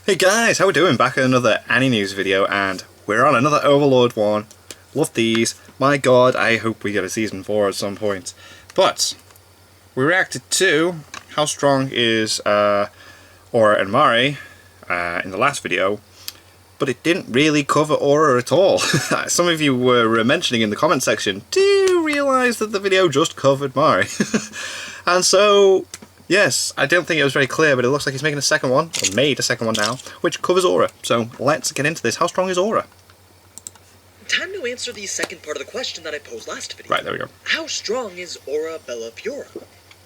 Hey guys, how we doing? Back at another Annie News video, and we're on another Overlord one. Love these. My god, I hope we get a season 4 at some point. But we reacted to how strong is Aura and Mari in the last video, but it didn't really cover Aura at all. Some of you were mentioning in the comment section, do you realise that the video just covered Mari? And so, yes, I don't think it was very clear, but it looks like he's making a second one, or made a second one now, which covers Aura. So let's get into this. How strong is Aura? Time to answer the second part of the question that I posed last video. Right, there we go. How strong is Aura Bella Fiora?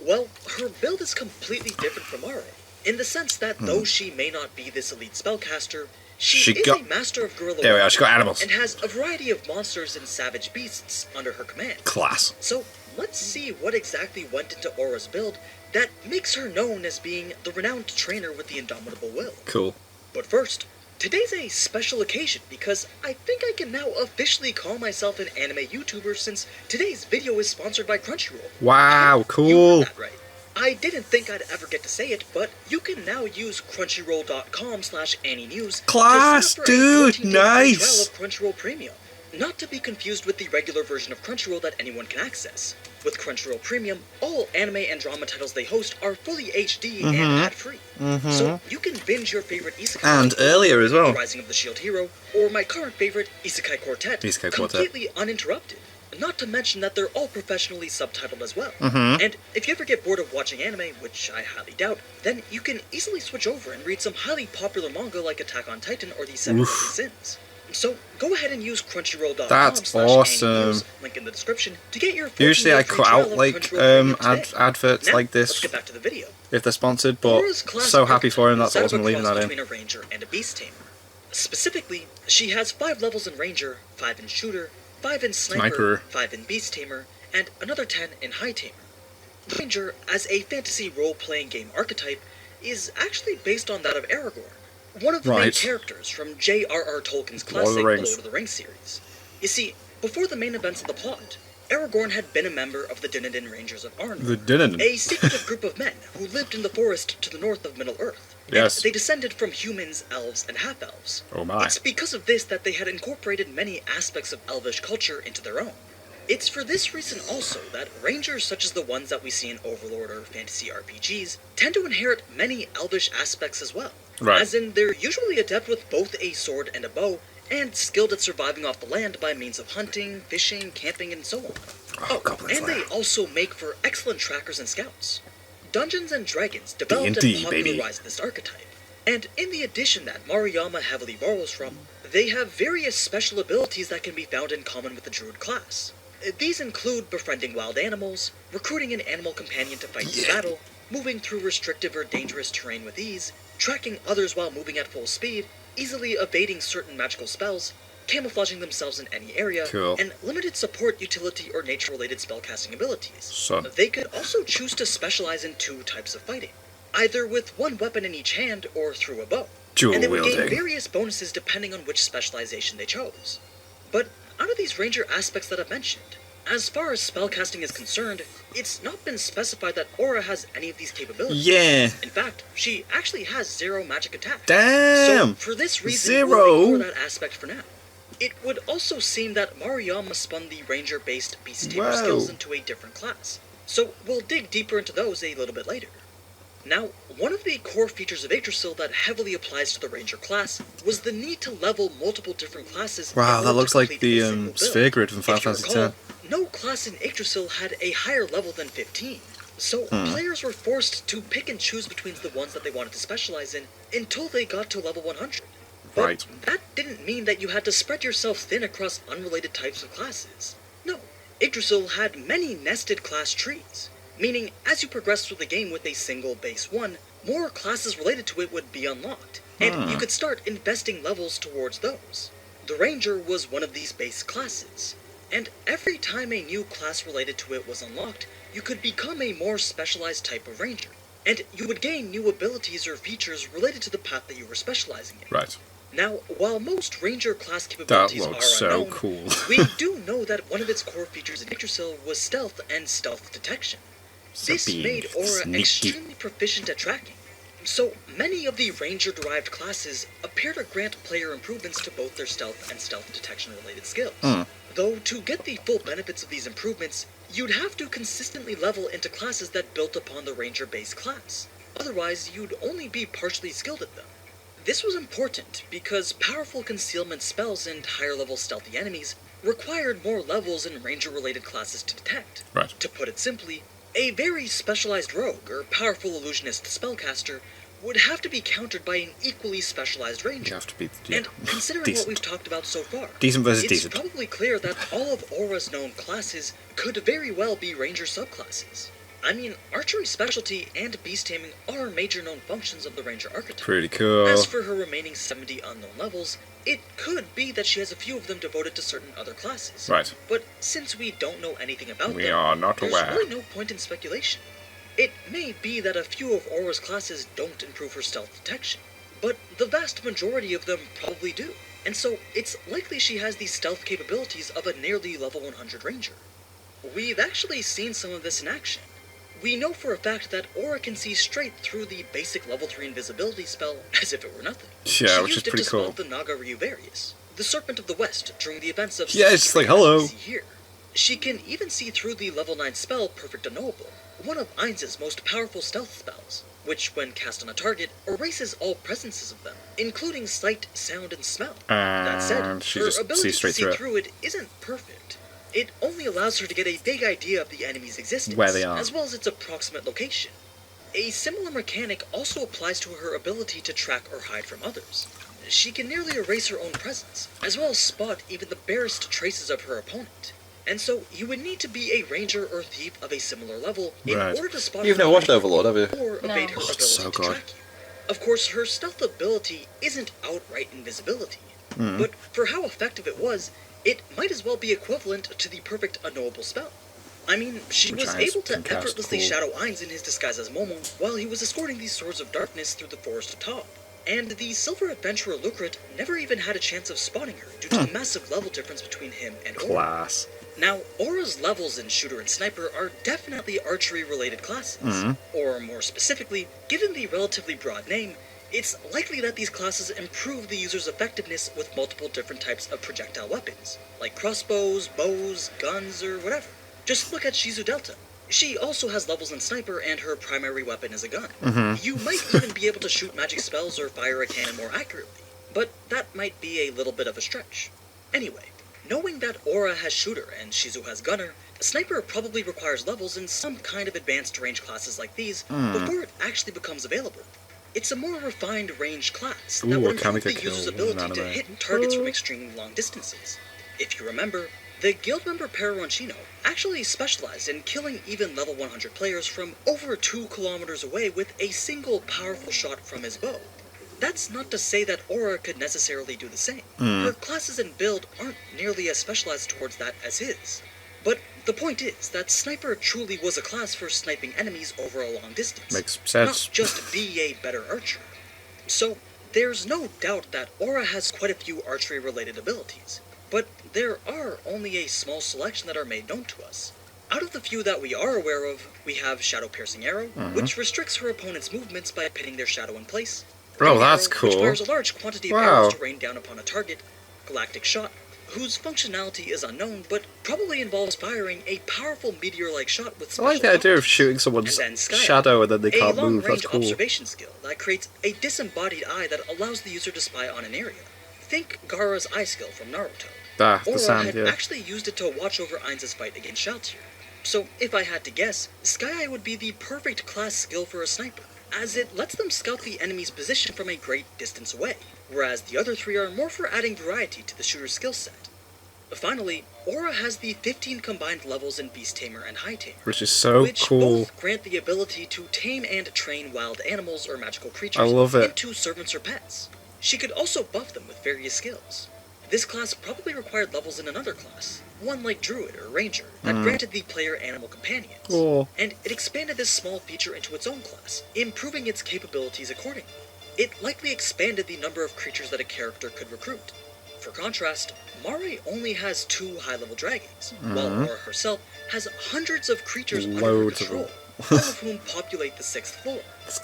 Well, her build is completely different from Aura, in the sense that though she may not be this elite spellcaster, she is a master of Guerilla. There we go, she got animals. And has a variety of monsters and savage beasts under her command. Class. So let's see what exactly went into Aura's build that makes her known as being the renowned trainer with the indomitable will. Cool. But first, today's a special occasion because I think I can now officially call myself an anime YouTuber since today's video is sponsored by Crunchyroll. Wow, cool. You heard that right. I didn't think I'd ever get to say it, but you can now use crunchyroll.com/AnnieNews. Class, dude, nice. Of Crunchyroll Premium. Not to be confused with the regular version of Crunchyroll that anyone can access. With Crunchyroll Premium, all anime and drama titles they host are fully HD and ad-free. So you can binge your favorite isekai and like earlier as well. Rising of the Shield Hero, or my current favorite, Isekai Quartet, completely uninterrupted. Not to mention that they're all professionally subtitled as well. And if you ever get bored of watching anime, which I highly doubt, then you can easily switch over and read some highly popular manga like Attack on Titan or the Seven Deadly Sins. So go ahead and use crunchyroll.com. That's awesome. Link in the description to get your. Usually I cut out like adverts like this. Let's get back to the video. If they're sponsored, but so happy for him. That's awesome. Leaving that in. Between a ranger and a beast tamer. Specifically, she has 5 levels in ranger, 5 in shooter, 5 in sniper, 5 in beast tamer, and another 10 in high tamer. The ranger, as a fantasy role-playing game archetype, is actually based on that of Aragorn, one of the main characters from J.R.R. Tolkien's classic Lord of the Rings series. You see, before the main events of the plot, Aragorn had been a member of the Dinadan Rangers of Arnor, a secretive group of men who lived in the forest to the north of Middle-earth. Yes. They descended from humans, elves, and half-elves. Oh my. It's because of this that they had incorporated many aspects of elvish culture into their own. It's for this reason also that rangers such as the ones that we see in Overlord or fantasy RPGs tend to inherit many elvish aspects as well. Right. As in, they're usually adept with both a sword and a bow, and skilled at surviving off the land by means of hunting, fishing, camping, and so on. And they also make for excellent trackers and scouts. Dungeons & Dragons developed and popularized this archetype. And in the addition that Maruyama heavily borrows from, they have various special abilities that can be found in common with the druid class. These include befriending wild animals, recruiting an animal companion to fight in battle, moving through restrictive or dangerous terrain with ease, tracking others while moving at full speed, easily evading certain magical spells, camouflaging themselves in any area, and limited support, utility, or nature-related spellcasting abilities. They could also choose to specialize in 2 types of fighting, either with 1 weapon in each hand or through a bow. And they would gain various bonuses depending on which specialization they chose. But out of these ranger aspects that I've mentioned, as far as spellcasting is concerned, it's not been specified that Aura has any of these capabilities. In fact, she actually has 0 magic attack. So for this reason, we'll ignore that aspect for now. It would also seem that Maruyama spun the ranger-based beast tamer skills into a different class, so we'll dig deeper into those a little bit later. Now, one of the core features of Yggdrasil that heavily applies to the ranger class was the need to level multiple different classes. Wow, that looks like the sphere grid from Final Fantasy X. No class in Yggdrasil had a higher level than 15, so players were forced to pick and choose between the ones that they wanted to specialize in until they got to level 100. But that didn't mean that you had to spread yourself thin across unrelated types of classes. No, Yggdrasil had many nested class trees, meaning as you progressed through the game with a single base 1, more classes related to it would be unlocked, and you could start investing levels towards those. The Ranger was one of these base classes, and every time a new class related to it was unlocked, you could become a more specialized type of Ranger, and you would gain new abilities or features related to the path that you were specializing in. Now, while most Ranger class capabilities are unknown, we do know that one of its core features in Yggdrasil was stealth and stealth detection. This made Aura extremely proficient at tracking, So, many of the Ranger-derived classes appear to grant player improvements to both their stealth and stealth detection-related skills. Though, to get the full benefits of these improvements, you'd have to consistently level into classes that built upon the Ranger-based class. Otherwise, you'd only be partially skilled at them. This was important because powerful concealment spells and higher-level stealthy enemies required more levels in Ranger-related classes to detect. Right. To put it simply, a very specialized rogue or powerful illusionist spellcaster would have to be countered by an equally specialized ranger. You have to be, and considering decent. what we've talked about so far, Decent versus it's decent. probably clear that all of Aura's known classes could very well be ranger subclasses. I mean, archery specialty and beast taming are major known functions of the ranger archetype. Pretty cool. As for her remaining 70 unknown levels, it could be that she has a few of them devoted to certain other classes. Right. But since we don't know anything about We them, are not there's aware. really no point in speculation. It may be that a few of Aura's classes don't improve her stealth detection, but the vast majority of them probably do. And so, it's likely she has the stealth capabilities of a nearly level 100 ranger. We've actually seen some of this in action. We know for a fact that Aura can see straight through the basic level 3 invisibility spell as if it were nothing. Yeah, She which is used it pretty to cool. spot the Naga Ryuvarius, the Serpent of the West, during the events of Yeah, it's like, hello. here. She can even see through the level 9 spell Perfect Unknowable, one of Ainz's most powerful stealth spells, which when cast on a target, erases all presences of them, including sight, sound, and smell. That said, And she her just ability sees straight to see through it. through it isn't perfect. It only allows her to get a vague idea of the enemy's existence, Where they are. as well as its approximate location. A similar mechanic also applies to her ability to track or hide from others. She can nearly erase her own presence, as well as spot even the barest traces of her opponent. And so, you would need to be a ranger or thief of a similar level in Right. order to spot You've her never watched Overlord, have you? or evade her Oh, ability it's so to good. track you. Of course, her stealth ability isn't outright invisibility, but for how effective it was, it might as well be equivalent to the perfect unknowable spell. I mean, she Which was Ainz able to can cast, effortlessly cool. shadow Ainz in his disguise as Momo while he was escorting these swords of darkness through the forest of Taub. And the silver adventurer Lucret never even had a chance of spotting her due to the massive level difference between him and Aura. Class. Now, Aura's levels in Shooter and Sniper are definitely archery-related classes. Or more specifically, given the relatively broad name, it's likely that these classes improve the user's effectiveness with multiple different types of projectile weapons, like crossbows, bows, guns, or whatever. Just look at Shizu Delta. She also has levels in Sniper, and her primary weapon is a gun. You might even be able to shoot magic spells or fire a cannon more accurately, but that might be a little bit of a stretch. Anyway, knowing that Aura has Shooter and Shizu has Gunner, Sniper probably requires levels in some kind of advanced range classes like these before it actually becomes available. It's a more refined range class that Ooh, would a improve the Kamika user's kill in ability to anime. hit targets from extremely long distances. If you remember, the guild member Peroncino actually specialized in killing even level 100 players from over 2 kilometers away with a single powerful shot from his bow. That's not to say that Aura could necessarily do the same. Her classes and build aren't nearly as specialized towards that as his. But the point is that Sniper truly was a class for sniping enemies over a long distance. Makes sense. Not just be a better archer. So, there's no doubt that Aura has quite a few archery-related abilities, but there are only a small selection that are made known to us. Out of the few that we are aware of, we have Shadow Piercing Arrow, which restricts her opponent's movements by pinning their shadow in place. Oh, Rain that's Arrow, which cool. fires a large quantity of Wow. arrows to rain down upon a target. Galactic Shot, whose functionality is unknown, but probably involves firing a powerful meteor-like shot with I special like the idea of powers. shooting someone's And then Sky, shadow and then they a can't move. That's long-range cool. observation skill that creates a disembodied eye that allows the user to spy on an area. Think Gaara's eye skill from Naruto. Ah, the Aura sand, had yeah. actually used it to watch over Ainz's fight against Shalltear. So, if I had to guess, Sky Eye would be the perfect class skill for a sniper, as it lets them scout the enemy's position from a great distance away, whereas the other three are more for adding variety to the shooter's skill set. Finally, Aura has the 15 combined levels in Beast Tamer and High Tamer, Which is so which cool. both grant the ability to tame and train wild animals or magical creatures I love it. into servants or pets. She could also buff them with various skills. This class probably required levels in another class, one like Druid or Ranger, that granted the player animal companions. Cool. And it expanded this small feature into its own class, improving its capabilities accordingly. It likely expanded the number of creatures that a character could recruit. For contrast, Mare only has 2 high-level dragons, while Aura herself has hundreds of creatures under her Loads of control. them. all of whom populate the 6th floor.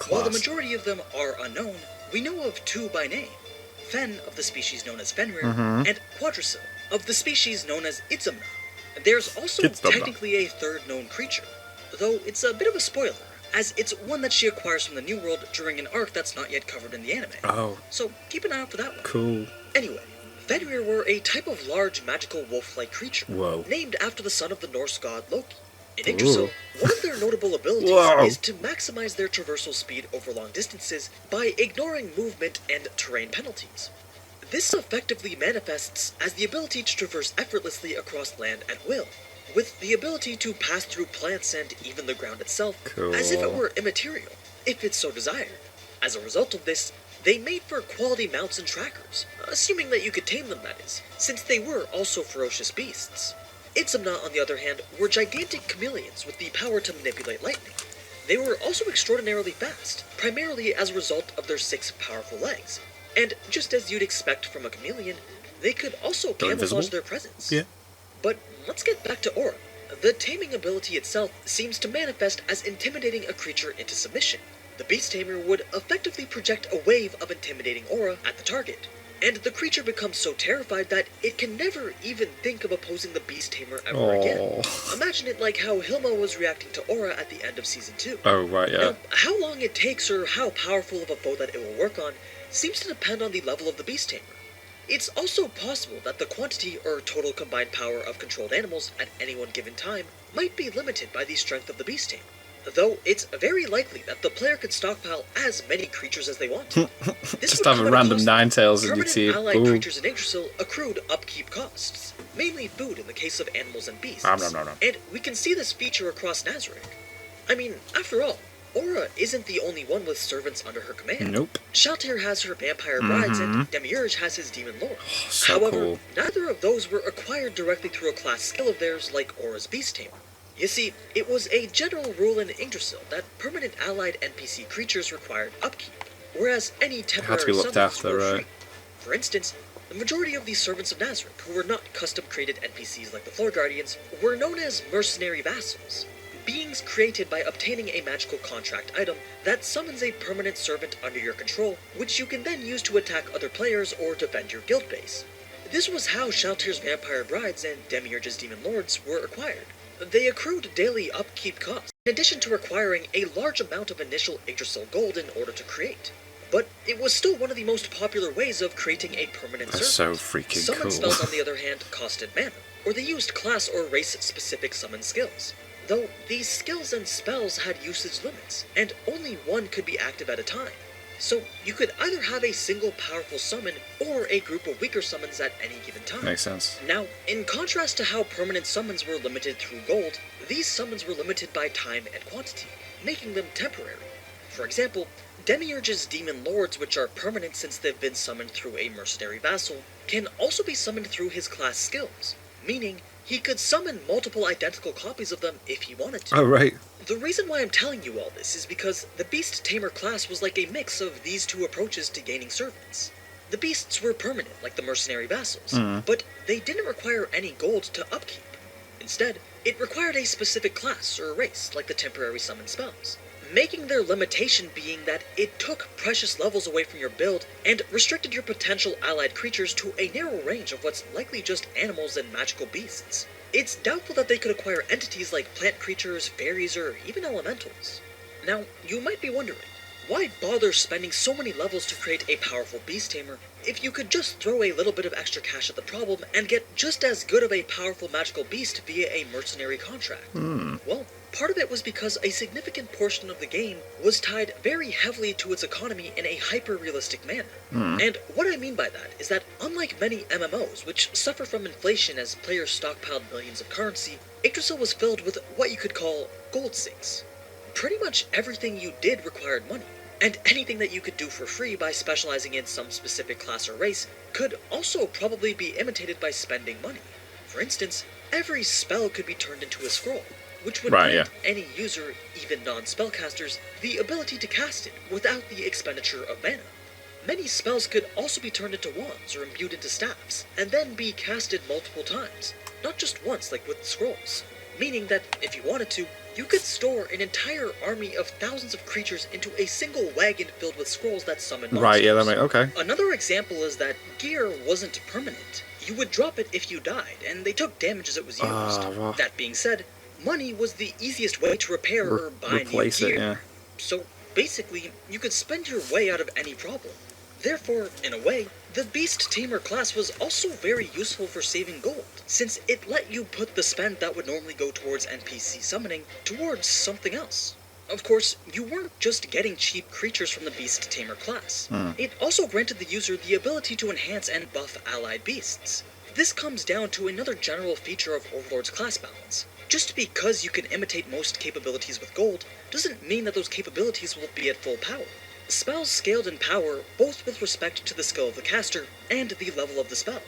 While the class. majority of them are unknown, we know of 2 by name. Fen, of the species known as Fenrir, and Quadrasil, of the species known as Itzamna. There's also technically a 3rd known creature, though it's a bit of a spoiler, as it's one that she acquires from the New World during an arc that's not yet covered in the anime. Oh. So keep an eye out for that one. Cool. Anyway, Fenrir were a type of large magical wolf-like creature, Whoa. named after the son of the Norse god Loki. In Yggdrasil, one of their notable abilities is to maximize their traversal speed over long distances by ignoring movement and terrain penalties. This effectively manifests as the ability to traverse effortlessly across land at will, with the ability to pass through plants and even the ground itself, as if it were immaterial, if it's so desired. As a result of this, they made for quality mounts and trackers, assuming that you could tame them, that is, since they were also ferocious beasts. Itzamna, on the other hand, were gigantic chameleons with the power to manipulate lightning. They were also extraordinarily fast, primarily as a result of their 6 powerful legs. And just as you'd expect from a chameleon, they could also camouflage their presence. Yeah. But let's get back to Aura. The taming ability itself seems to manifest as intimidating a creature into submission. The Beast Tamer would effectively project a wave of intimidating aura at the target, and the creature becomes so terrified that it can never even think of opposing the Beast Tamer ever again. Imagine it like how Hilma was reacting to Aura at the end of Season 2. Oh, right, yeah. Now, how long it takes or how powerful of a foe that it will work on seems to depend on the level of the Beast Tamer. It's also possible that the quantity or total combined power of controlled animals at any one given time might be limited by the strength of the Beast Tamer, though it's very likely that the player could stockpile as many creatures as they want to. Just have a random Ninetales in your team. Allied creatures in Yggdrasil accrued upkeep costs, mainly food in the case of animals and beasts, and we can see this feature across Nazarick. I mean, after all, Aura isn't the only one with servants under her command. Nope. Shalltear has her vampire brides, and Demiurge has his demon lord. So However, cool. neither of those were acquired directly through a class skill of theirs like Aura's Beast Tamer. You see, it was a general rule in Yggdrasil that permanent allied NPC creatures required upkeep, whereas any temporary summons were free. For instance, the majority of the servants of Nazarick, who were not custom-created NPCs like the Floor Guardians, were known as mercenary vassals, beings created by obtaining a magical contract item that summons a permanent servant under your control, which you can then use to attack other players or defend your guild base. This was how Shalltear's vampire brides and Demiurge's demon lords were acquired. They accrued daily upkeep costs, in addition to requiring a large amount of initial Yggdrasil gold in order to create. But it was still one of the most popular ways of creating a permanent servant. So freaking Summon cool. spells, on the other hand, costed mana, or they used class or race-specific summon skills. Though these skills and spells had usage limits, and only one could be active at a time. So you could either have a single powerful summon, or a group of weaker summons at any given time. Makes sense. Now, in contrast to how permanent summons were limited through gold, these summons were limited by time and quantity, making them temporary. For example, Demiurge's demon lords, which are permanent since they've been summoned through a mercenary vassal, can also be summoned through his class skills, meaning he could summon multiple identical copies of them if he wanted to. Oh, right. The reason why I'm telling you all this is because the Beast Tamer class was like a mix of these two approaches to gaining servants. The beasts were permanent, like the mercenary vassals, but they didn't require any gold to upkeep. Instead, it required a specific class or race, like the temporary summon spells, making their limitation being that it took precious levels away from your build and restricted your potential allied creatures to a narrow range of what's likely just animals and magical beasts. It's doubtful that they could acquire entities like plant creatures, fairies, or even elementals. Now, you might be wondering, why bother spending so many levels to create a powerful beast tamer if you could just throw a little bit of extra cash at the problem and get just as good of a powerful magical beast via a mercenary contract? Well, part of it was because a significant portion of the game was tied very heavily to its economy in a hyper-realistic manner. And what I mean by that is that unlike many MMOs, which suffer from inflation as players stockpiled millions of currency, Yggdrasil was filled with what you could call gold sinks. Pretty much everything you did required money, and anything that you could do for free by specializing in some specific class or race could also probably be imitated by spending money. For instance, every spell could be turned into a scroll, which would grant any user, even non-spellcasters, the ability to cast it without the expenditure of mana. Many spells could also be turned into wands or imbued into staffs, and then be casted multiple times, not just once like with scrolls, meaning that if you wanted to, You could store an entire army of thousands of creatures into a single wagon filled with scrolls that summon monsters. Right, yeah, that makes... okay. Another example is that gear wasn't permanent. You would drop it if you died, and they took damage as it was used. Well, that being said, money was the easiest way to repair or buy new gear. Yeah. So, basically, you could spend your way out of any problem. Therefore, in a way, the Beast Tamer class was also very useful for saving gold, since it let you put the spend that would normally go towards NPC summoning towards something else. Of course, you weren't just getting cheap creatures from the Beast Tamer class. It also granted the user the ability to enhance and buff allied beasts. This comes down to another general feature of Overlord's class balance. Just because you can imitate most capabilities with gold, doesn't mean that those capabilities will be at full power. Spells scaled in power both with respect to the skill of the caster and the level of the spell.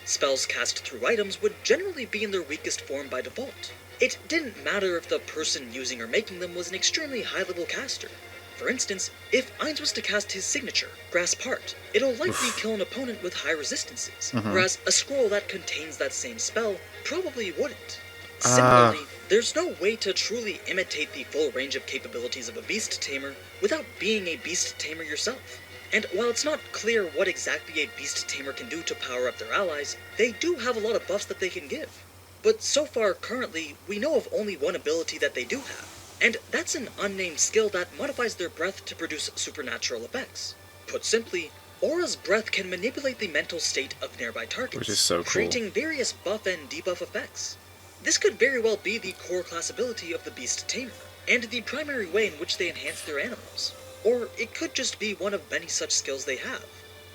Spells cast through items would generally be in their weakest form by default. It didn't matter if the person using or making them was an extremely high-level caster. For instance, if Ainz was to cast his signature, Grasp Heart, it'll likely kill an opponent with high resistances, whereas a scroll that contains that same spell probably wouldn't. Similarly, there's no way to truly imitate the full range of capabilities of a Beast Tamer without being a Beast Tamer yourself. And while it's not clear what exactly a Beast Tamer can do to power up their allies, they do have a lot of buffs that they can give. But so far, currently, we know of only one ability that they do have, and that's an unnamed skill that modifies their breath to produce supernatural effects. Put simply, Aura's breath can manipulate the mental state of nearby targets, which is so cool, creating various buff and debuff effects. This could very well be the core class ability of the Beast Tamer, and the primary way in which they enhance their animals. Or it could just be one of many such skills they have.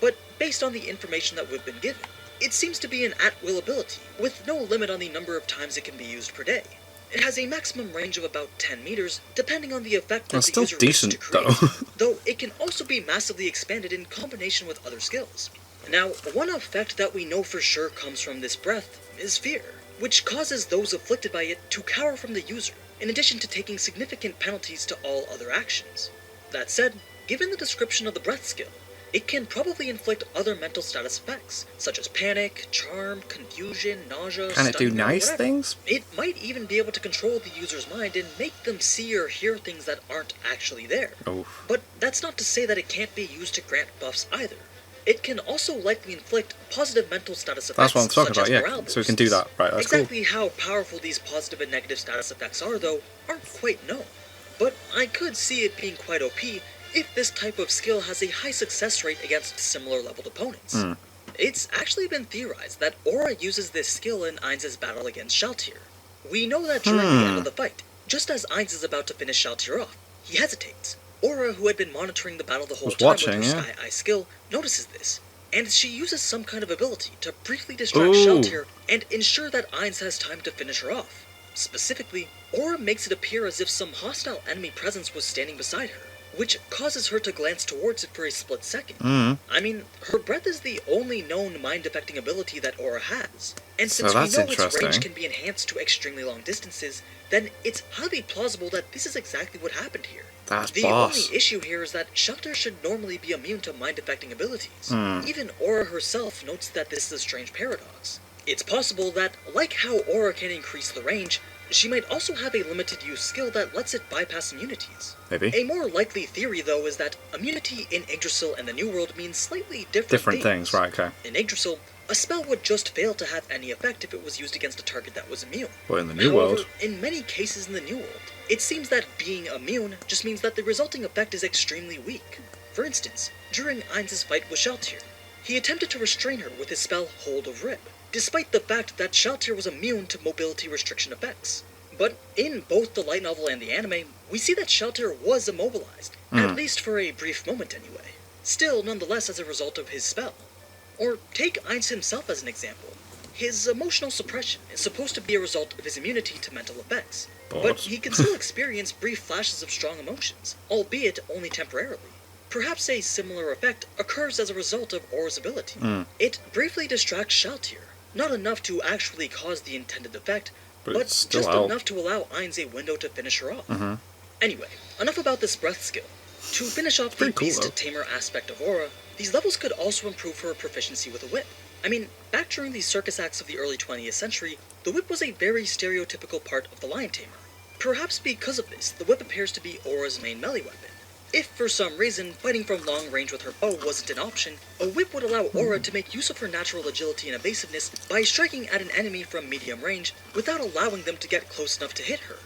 But based on the information that we've been given, it seems to be an at-will ability, with no limit on the number of times it can be used per day. It has a maximum range of about 10 meters, depending on the effect that the user wishes to create, though it can also be massively expanded in combination with other skills. Now, one effect that we know for sure comes from this breath is fear, which causes those afflicted by it to cower from the user, in addition to taking significant penalties to all other actions. That said, given the description of the breath skill, it can probably inflict other mental status effects, such as panic, charm, confusion, nausea, Can it do stunning, nice whatever. things? It might even be able to control the user's mind and make them see or hear things that aren't actually there. But that's not to say that it can't be used to grant buffs either. It can also likely inflict positive mental status effects. That's what I'm talking about, yeah. So we can do that, right? That's exactly cool. How powerful these positive and negative status effects are, though, aren't quite known. But I could see it being quite OP if this type of skill has a high success rate against similar leveled opponents. It's actually been theorized that Aura uses this skill in Ainz's battle against Shalltear. We know that during the end of the fight, just as Ainz is about to finish Shalltear off, he hesitates. Aura, who had been monitoring the battle the whole time with her Sky Eye skill, notices this, and she uses some kind of ability to briefly distract Shalltear and ensure that Ainz has time to finish her off. Specifically, Aura makes it appear as if some hostile enemy presence was standing beside her, which causes her to glance towards it for a split second. I mean, her breath is the only known mind-affecting ability that Aura has, and since we know its range can be enhanced to extremely long distances, then it's highly plausible that this is exactly what happened here. The only issue here is that Shalltear should normally be immune to mind-affecting abilities. Even Aura herself notes that this is a strange paradox. It's possible that, like how Aura can increase the range, she might also have a limited-use skill that lets it bypass immunities. Maybe. A more likely theory, though, is that immunity in Yggdrasil and the New World means slightly different things. Right, okay. In Yggdrasil, a spell would just fail to have any effect if it was used against a target that was immune. But in the New World... in many cases in the New World, it seems that being immune just means that the resulting effect is extremely weak. For instance, during Ainz's fight with Shalltear, he attempted to restrain her with his spell Hold of Rib, despite the fact that Shalltear was immune to mobility restriction effects. But in both the light novel and the anime, we see that Shalltear was immobilized, at least for a brief moment anyway. Still, nonetheless, as a result of his spell. Or take Ainz himself as an example. His emotional suppression is supposed to be a result of his immunity to mental effects, but he can still experience brief flashes of strong emotions, albeit only temporarily. Perhaps a similar effect occurs as a result of Aura's ability. It briefly distracts Shalltear, not enough to actually cause the intended effect, but just enough to allow Ainz a window to finish her off. Anyway, enough about this breath skill. To finish off the Beast Tamer aspect of Aura, these levels could also improve her proficiency with a whip. I mean, back during the circus acts of the early 20th century, the whip was a very stereotypical part of the lion tamer. Perhaps because of this, the whip appears to be Aura's main melee weapon. If for some reason fighting from long range with her bow wasn't an option, a whip would allow Aura to make use of her natural agility and evasiveness by striking at an enemy from medium range without allowing them to get close enough to hit her.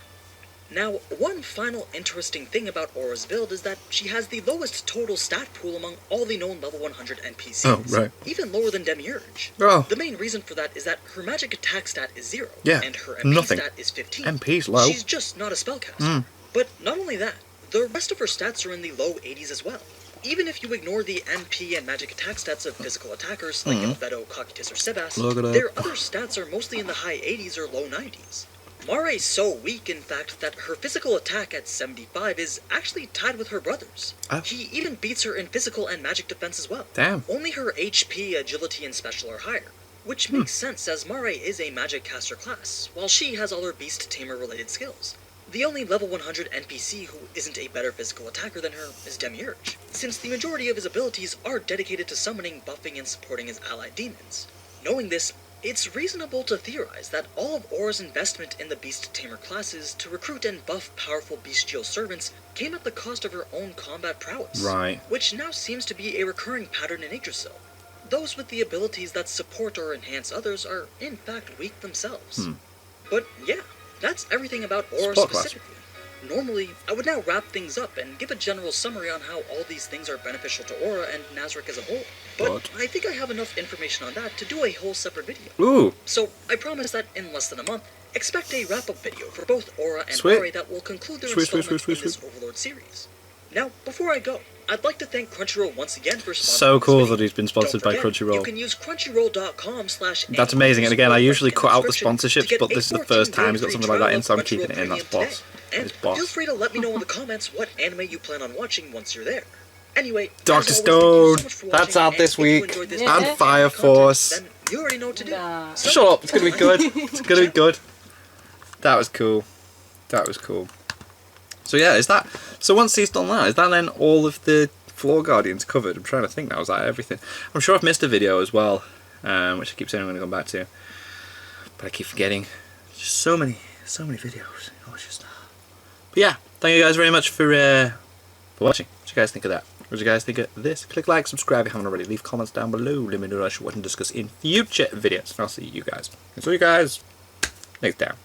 Now, one final interesting thing about Aura's build is that she has the lowest total stat pool among all the known level 100 NPCs. Oh, right. Even lower than Demiurge. Oh. The main reason for that is that her magic attack stat is 0, Yeah, and her MP nothing. stat is 15. MP's low. She's just not a spellcaster. But not only that, the rest of her stats are in the low 80s as well. Even if you ignore the MP and magic attack stats of physical attackers like Veto, Cocytus, or Sebas, their other stats are mostly in the high 80s or low 90s. Mare's so weak, in fact, that her physical attack at 75 is actually tied with her brother's. Oh. He even beats her in physical and magic defense as well. Damn. Only her HP, agility, and special are higher, which makes sense as Mare is a magic caster class, while she has all her beast tamer related skills. The only level 100 NPC who isn't a better physical attacker than her is Demiurge, since the majority of his abilities are dedicated to summoning, buffing, and supporting his allied demons. Knowing this, it's reasonable to theorize that all of Aura's investment in the Beast Tamer classes to recruit and buff powerful bestial servants came at the cost of her own combat prowess, Right. which now seems to be a recurring pattern in Yggdrasil. Those with the abilities that support or enhance others are in fact weak themselves. But yeah, that's everything about Aura Spot class. specifically. Normally, I would now wrap things up and give a general summary on how all these things are beneficial to Aura and Nazarick as a whole. But I think I have enough information on that to do a whole separate video. Ooh. So I promise that in less than a month, expect a wrap-up video for both Aura and Sweet. Mare that will conclude their Sweet, installment sweet, in this sweet. Overlord series. Now, before I go, I'd like to thank Crunchyroll once again for sponsoring So this cool video. that he's been sponsored Don't by forget, Crunchyroll. You can use crunchyroll.com/. That's amazing. And again, I usually cut out the description to sponsorships, get but a this is the 14 first time day he's got free something like that trial in, so I'm of keeping it in. Crunchyroll That's Premium boss. today. It's And boss. feel free to let me know in the comments what anime you plan on watching once you're there. Anyway, Dr. as always, thank you so Stone. much for That's watching, out and this if you week. enjoyed this And video Fire content, Force. then you already know what to do. So, Shut up. It's going to be good. It's going to be good. That was cool. That was cool. So yeah, is that... So once he's done that, is that then all of the Floor Guardians covered? I'm trying to think now. Is that everything? I'm sure I've missed a video as well, which I keep saying I'm going to come back to. But I keep forgetting. Just so many videos. Oh, it's just... But yeah, thank you guys very much for watching. What do you guys think of that? What do you guys think of this? Click like, subscribe if you haven't already. Leave comments down below. Let me know what I should discuss in future videos. And I'll see you guys. And so you guys, next time.